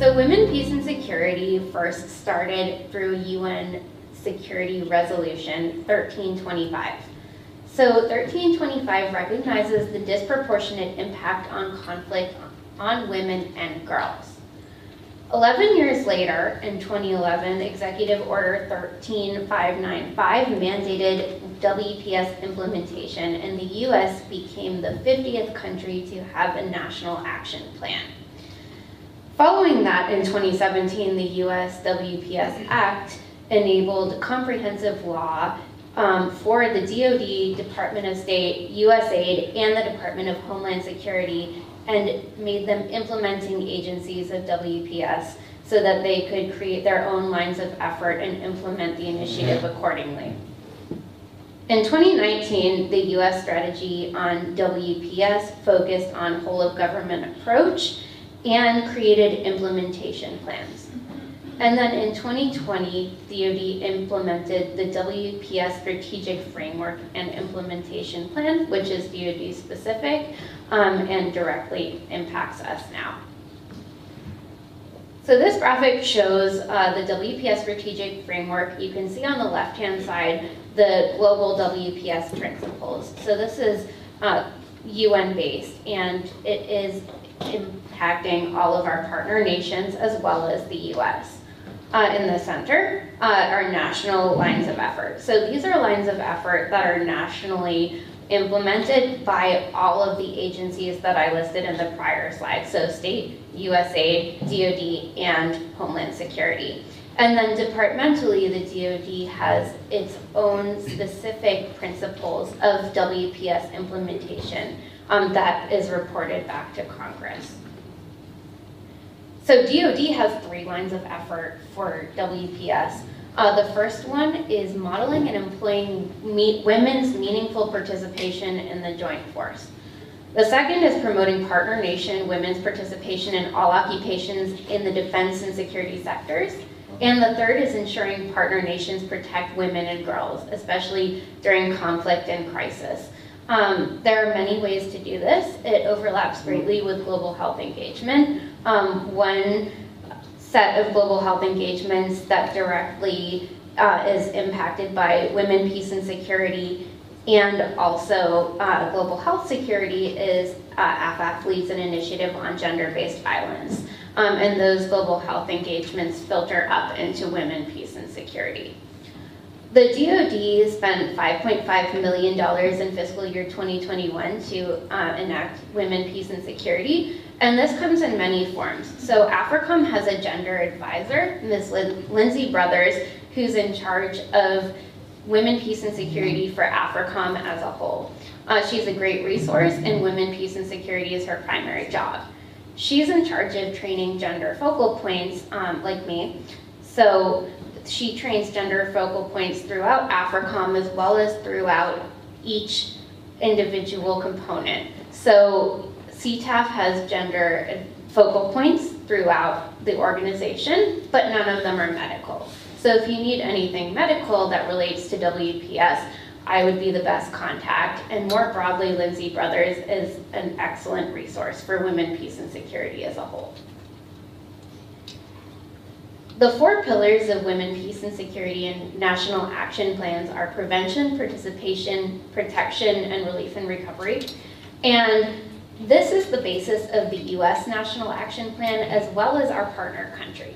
So women, peace, and security first started through UN Security Resolution 1325. So 1325 recognizes the disproportionate impact on conflict on women and girls. 11 years later, in 2011, Executive Order 13595 mandated WPS implementation, and the US became the 50th country to have a national action plan. Following that, in 2017, the US WPS Act enabled comprehensive law for the DoD, Department of State, USAID, and the Department of Homeland Security, and made them implementing agencies of WPS so that they could create their own lines of effort and implement the initiative accordingly. In 2019, the US strategy on WPS focused on whole of government approach and created implementation plans. And then in 2020, DoD implemented the WPS Strategic Framework and Implementation Plan, which is DoD specific and directly impacts us now. So this graphic shows the WPS Strategic Framework. You can see on the left-hand side the global WPS principles. So this is UN-based, and it is impacting all of our partner nations as well as the US. In the center are national lines of effort. So these are lines of effort that are nationally implemented by all of the agencies that I listed in the prior slide. So state, USAID, DoD, and Homeland Security. And then departmentally, the DoD has its own specific principles of WPS implementation that is reported back to Congress. So DoD has 3 lines of effort for WPS. The first one is modeling and employing women's meaningful participation in the joint force. The second is promoting partner nation women's participation in all occupations in the defense and security sectors. And the third is ensuring partner nations protect women and girls, especially during conflict and crisis. There are many ways to do this. It overlaps greatly with global health engagement. One set of global health engagements that directly is impacted by women, peace, and security, and also global health security is AF leads an initiative on gender-based violence. And those global health engagements filter up into women, peace, and security. The DoD spent $5.5 million in fiscal year 2021 to enact Women, Peace, and Security, and this comes in many forms. So AFRICOM has a gender advisor, Ms. Lindsay Brothers, who's in charge of Women, Peace, and Security for AFRICOM as a whole. She's a great resource, and Women, Peace, and Security is her primary job. She's in charge of training gender focal points, like me. So she trains gender focal points throughout AFRICOM as well as throughout each individual component. So SETAF has gender focal points throughout the organization, but none of them are medical. So if you need anything medical that relates to WPS, I would be the best contact. And more broadly, Lindsay Brothers is an excellent resource for women, peace, and security as a whole. The 4 pillars of women, peace, and security and national action plans are prevention, participation, protection, and relief and recovery. And this is the basis of the US National Action Plan as well as our partner countries.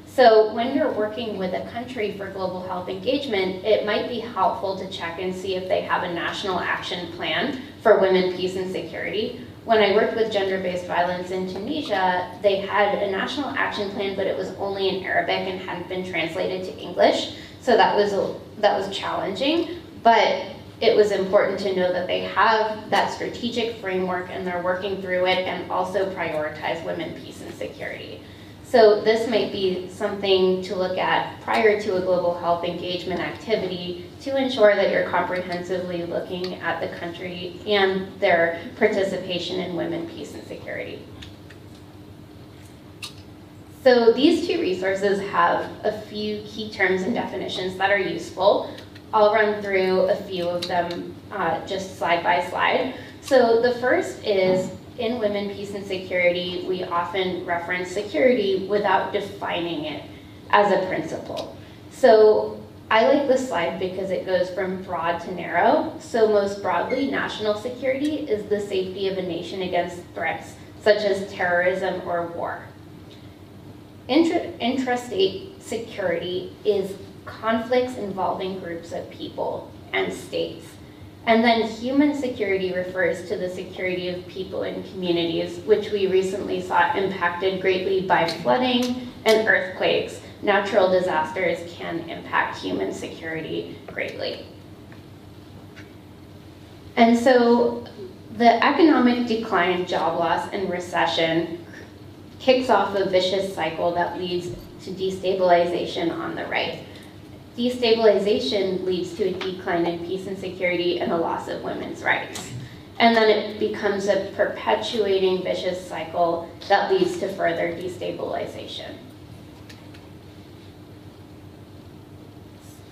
So when you're working with a country for global health engagement, it might be helpful to check and see if they have a national action plan for women, peace, and security. When I worked with gender-based violence in Tunisia, they had a national action plan, but it was only in Arabic and hadn't been translated to English. So that was challenging, but it was important to know that they have that strategic framework and they're working through it and also prioritize women, peace, and security. So this might be something to look at prior to a global health engagement activity to ensure that you're comprehensively looking at the country and their participation in women, peace, and security. So these 2 resources have a few key terms and definitions that are useful. I'll run through a few of them just slide by slide. So the first is in women, peace, and security, we often reference security without defining it as a principle. So I like this slide because it goes from broad to narrow. So most broadly, national security is the safety of a nation against threats such as terrorism or war. Intrastate security is conflicts involving groups of people and states. And then human security refers to the security of people and communities, which we recently saw impacted greatly by flooding and earthquakes. Natural disasters can impact human security greatly. And so the economic decline, job loss, and recession kicks off a vicious cycle that leads to destabilization on the right. Destabilization leads to a decline in peace and security and a loss of women's rights. And then it becomes a perpetuating vicious cycle that leads to further destabilization.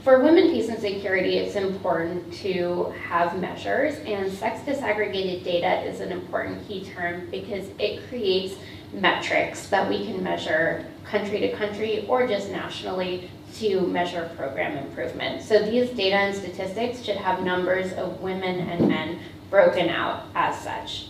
For women, peace, and security, it's important to have measures, and sex disaggregated data is an important key term because it creates metrics that we can measure country to country or just nationally to measure program improvement. So these data and statistics should have numbers of women and men broken out as such.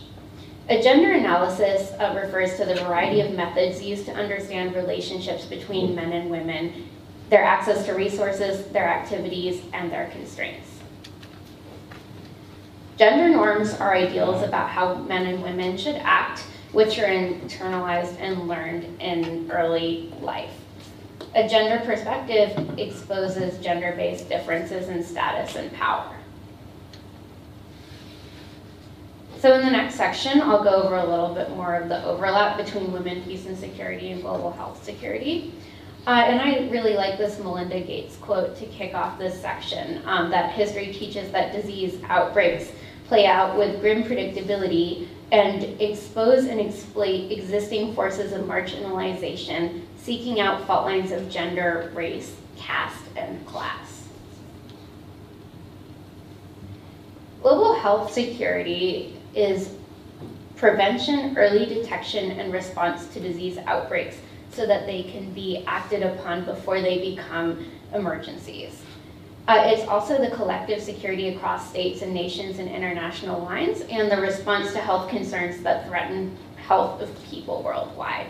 A gender analysis refers to the variety of methods used to understand relationships between men and women, their access to resources, their activities, and their constraints. Gender norms are ideals about how men and women should act, which are internalized and learned in early life. A gender perspective exposes gender-based differences in status and power. So in the next section, I'll go over a little bit more of the overlap between women, peace, and security and global health security. And I really like this Melinda Gates quote to kick off this section, that history teaches that disease outbreaks play out with grim predictability and expose and exploit existing forces of marginalization, seeking out fault lines of gender, race, caste, and class. Global health security is prevention, early detection, and response to disease outbreaks so that they can be acted upon before they become emergencies. It's also the collective security across states and nations and international lines, and the response to health concerns that threaten health of people worldwide.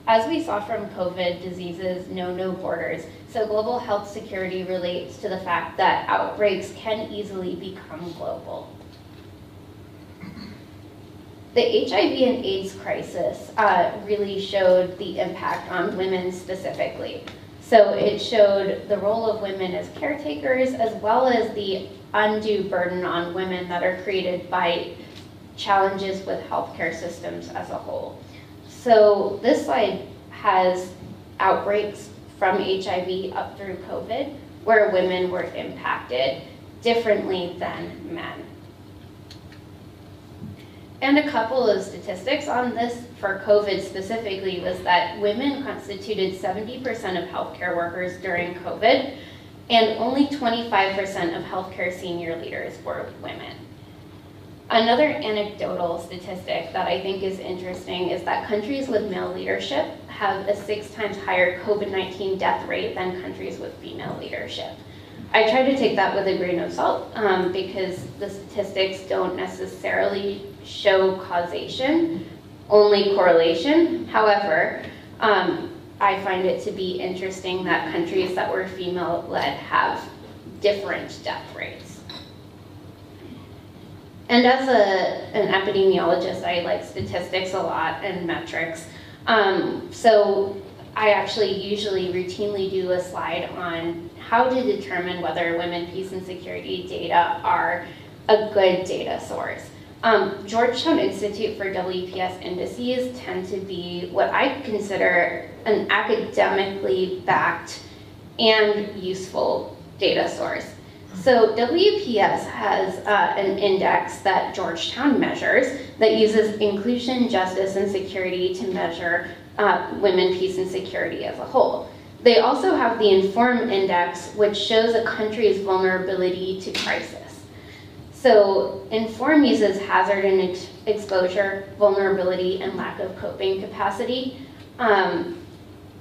As we saw from COVID, diseases know no borders, so global health security relates to the fact that outbreaks can easily become global. The HIV and AIDS crisis really showed the impact on women specifically. So it showed the role of women as caretakers, as well as the undue burden on women that are created by challenges with healthcare systems as a whole. So this slide has outbreaks from HIV up through COVID, where women were impacted differently than men. And a couple of statistics on this for COVID specifically was that women constituted 70% of healthcare workers during COVID, and only 25% of healthcare senior leaders were women. Another anecdotal statistic that I think is interesting is that countries with male leadership have a 6 times higher COVID-19 death rate than countries with female leadership. I try to take that with a grain of salt because the statistics don't necessarily show causation, only correlation. However, I find it to be interesting that countries that were female-led have different death rates. And as an epidemiologist, I like statistics a lot and metrics. So I actually usually routinely do a slide on how to determine whether women, peace, and security data are a good data source. Georgetown Institute for WPS indices tend to be what I consider an academically backed and useful data source. So WPS has an index that Georgetown measures that uses inclusion, justice, and security to measure women, peace, and security as a whole. They also have the Inform Index, which shows a country's vulnerability to crisis. So INFORM uses hazard and exposure, vulnerability, and lack of coping capacity. And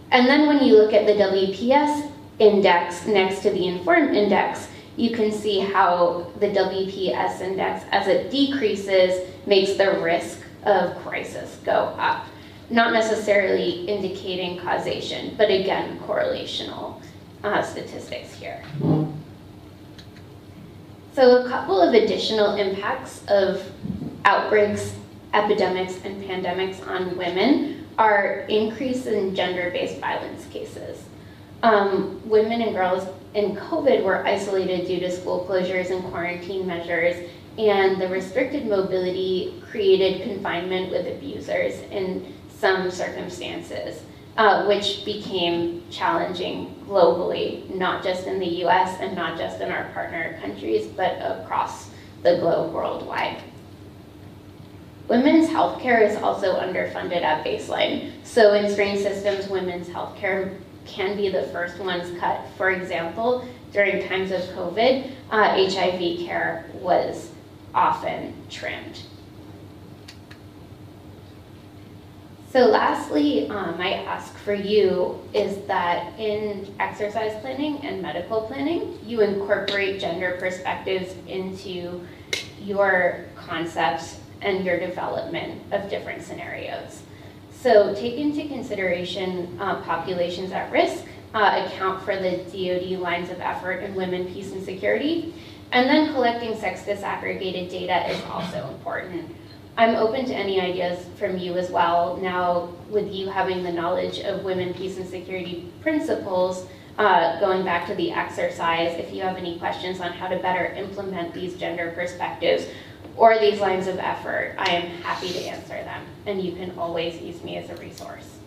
then when you look at the WPS index next to the INFORM index, you can see how the WPS index, as it decreases, makes the risk of crisis go up. Not necessarily indicating causation, but again, correlational statistics here. So a couple of additional impacts of outbreaks, epidemics, and pandemics on women are increase in gender-based violence cases. Women and girls in COVID were isolated due to school closures and quarantine measures, and the restricted mobility created confinement with abusers in some circumstances, which became challenging globally, not just in the US and not just in our partner countries, but across the globe worldwide. Women's healthcare is also underfunded at baseline. So in strained systems, women's healthcare can be the first ones cut. For example, during times of COVID, HIV care was often trimmed. So lastly, my ask for you is that in exercise planning and medical planning, you incorporate gender perspectives into your concepts and your development of different scenarios. So take into consideration populations at risk, account for the DoD lines of effort in women, peace, and security, and then collecting sex disaggregated data is also important. I'm open to any ideas from you as well. Now, with you having the knowledge of women, peace, and security principles, going back to the exercise, if you have any questions on how to better implement these gender perspectives or these lines of effort, I am happy to answer them. And you can always use me as a resource.